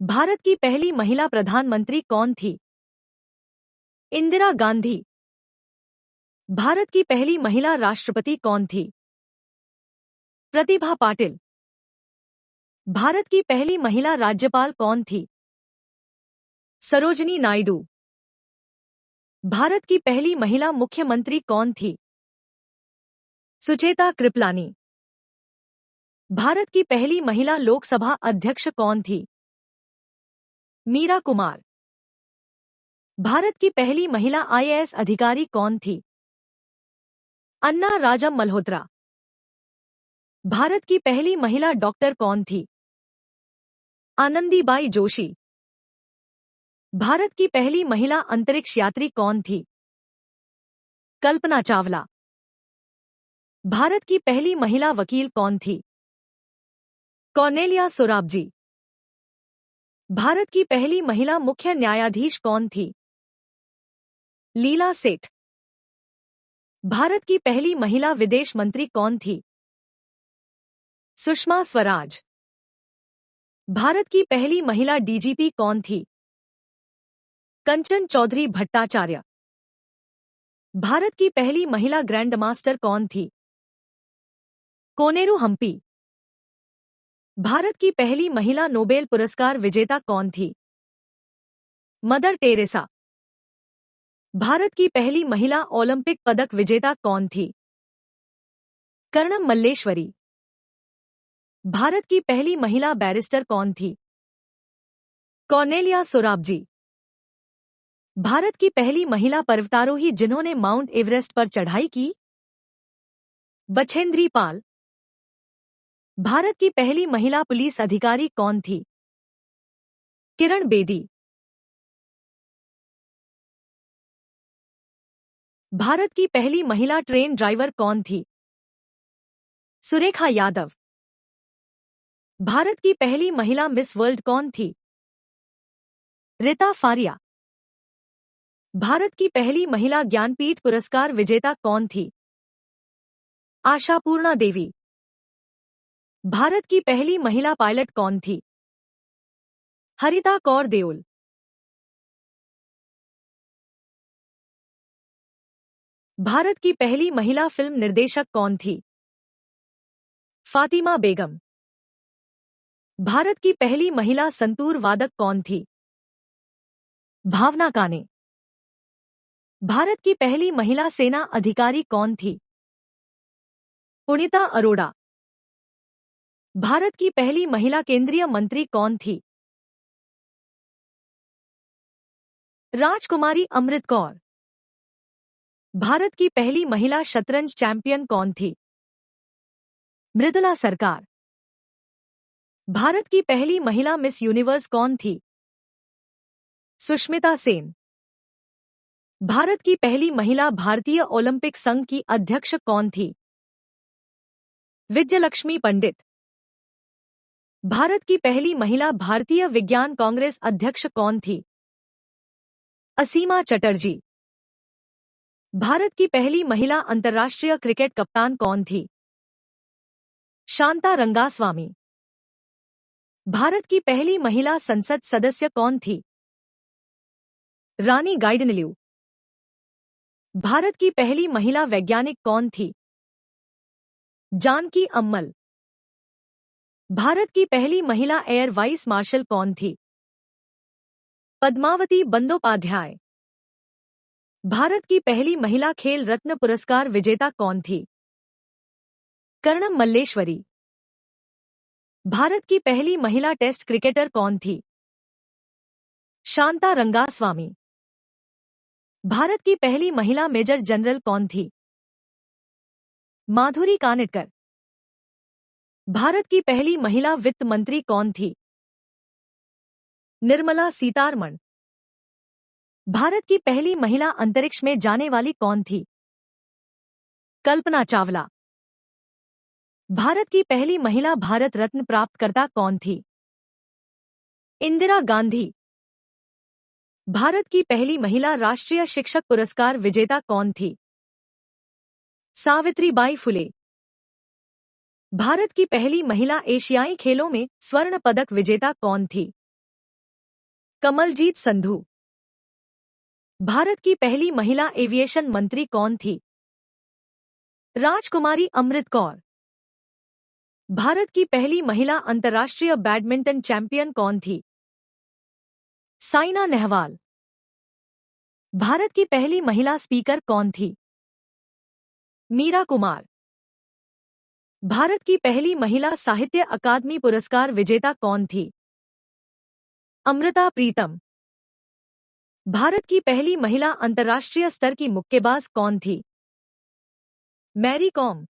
भारत की पहली महिला प्रधानमंत्री कौन थी? इंदिरा गांधी। भारत की पहली महिला राष्ट्रपति कौन थी? प्रतिभा पाटिल। भारत की पहली महिला राज्यपाल कौन थी? सरोजिनी नायडू। भारत की पहली महिला मुख्यमंत्री कौन थी? सुचेता कृपलानी। भारत की पहली महिला लोकसभा अध्यक्ष कौन थी? मीरा कुमार। भारत की पहली महिला आईएएस अधिकारी कौन थी? अन्ना राजम मल्होत्रा। भारत की पहली महिला डॉक्टर कौन थी? आनंदीबाई जोशी। भारत की पहली महिला अंतरिक्ष यात्री कौन थी? कल्पना चावला। भारत की पहली महिला वकील कौन थी? कॉर्नेलिया सोराबजी। भारत की पहली महिला मुख्य न्यायाधीश कौन थी? लीला सेठ। भारत की पहली महिला विदेश मंत्री कौन थी? सुषमा स्वराज। भारत की पहली महिला डीजीपी कौन थी? कंचन चौधरी भट्टाचार्य। भारत की पहली महिला ग्रैंड मास्टर कौन थी? कोनेरू हम्पी। भारत की पहली महिला नोबेल पुरस्कार विजेता कौन थी? Mother Teresa. भारत की पहली महिला ओलंपिक पदक विजेता कौन थी? कर्णम मल्लेश्वरी। भारत की पहली महिला बैरिस्टर कौन थी? कॉर्नेलिया सोराबजी। भारत की पहली महिला पर्वतारोही जिन्होंने माउंट एवरेस्ट पर चढ़ाई की? बछेंद्री पाल। भारत की पहली महिला पुलिस अधिकारी कौन थी? किरण बेदी। भारत की पहली महिला ट्रेन ड्राइवर कौन थी? सुरेखा यादव। भारत की पहली महिला मिस वर्ल्ड कौन थी? रिता फारिया। भारत की पहली महिला ज्ञानपीठ पुरस्कार विजेता कौन थी? आशापूर्णा देवी। भारत की पहली महिला पायलट कौन थी? हरिता कौर देओल। भारत की पहली महिला फिल्म निर्देशक कौन थी? फातिमा बेगम। भारत की पहली महिला संतूर वादक कौन थी? भावना काने। भारत की पहली महिला सेना अधिकारी कौन थी? पुनीता अरोड़ा। भारत की पहली महिला केंद्रीय मंत्री कौन थी? राजकुमारी अमृत कौर। भारत की पहली महिला शतरंज चैंपियन कौन थी? मृदुला सरकार। भारत की पहली महिला मिस यूनिवर्स कौन थी? सुष्मिता सेन। भारत की पहली महिला भारतीय ओलंपिक संघ की अध्यक्ष कौन थी? विजयलक्ष्मी पंडित। भारत की पहली महिला भारतीय विज्ञान कांग्रेस अध्यक्ष कौन थी? असीमा चटर्जी। भारत की पहली महिला अंतर्राष्ट्रीय क्रिकेट कप्तान कौन थी? शांता रंगास्वामी। भारत की पहली महिला संसद सदस्य कौन थी? रानी गाइडनल्यू। भारत की पहली महिला वैज्ञानिक कौन थी? जानकी अम्मल। भारत की पहली महिला एयर वाइस मार्शल कौन थी? पद्मावती बंदोपाध्याय। भारत की पहली महिला खेल रत्न पुरस्कार विजेता कौन थी? कर्णम मल्लेश्वरी। भारत की पहली महिला टेस्ट क्रिकेटर कौन थी? शांता रंगास्वामी। भारत की पहली महिला मेजर जनरल कौन थी? माधुरी कानिटकर। भारत की पहली महिला वित्त मंत्री कौन थी? निर्मला सीतारमण। भारत की पहली महिला अंतरिक्ष में जाने वाली कौन थी? कल्पना चावला। भारत की पहली महिला भारत रत्न प्राप्तकर्ता कौन थी? इंदिरा गांधी। भारत की पहली महिला राष्ट्रीय शिक्षक पुरस्कार विजेता कौन थी? सावित्रीबाई फुले। भारत की पहली महिला एशियाई खेलों में स्वर्ण पदक विजेता कौन थी? कमलजीत संधू। भारत की पहली महिला एविएशन मंत्री कौन थी? राजकुमारी अमृत कौर। भारत की पहली महिला अंतर्राष्ट्रीय बैडमिंटन चैंपियन कौन थी? साइना नेहवाल। भारत की पहली महिला स्पीकर कौन थी? मीरा कुमार। भारत की पहली महिला साहित्य अकादमी पुरस्कार विजेता कौन थी? अमृता प्रीतम। भारत की पहली महिला अंतर्राष्ट्रीय स्तर की मुक्केबाज कौन थी? Mary com.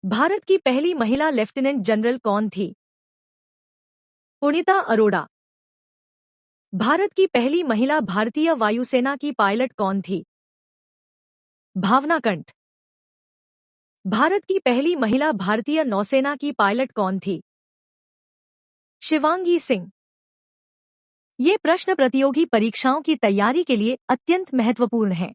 भारत की पहली महिला लेफ्टिनेंट जनरल कौन थी? पुनीता अरोड़ा। भारत की पहली महिला भारतीय वायुसेना की पायलट कौन थी? भावना कंठ। भारत की पहली महिला भारतीय नौसेना की पायलट कौन थी? शिवांगी सिंह। ये प्रश्न प्रतियोगी परीक्षाओं की तैयारी के लिए अत्यंत महत्वपूर्ण हैं।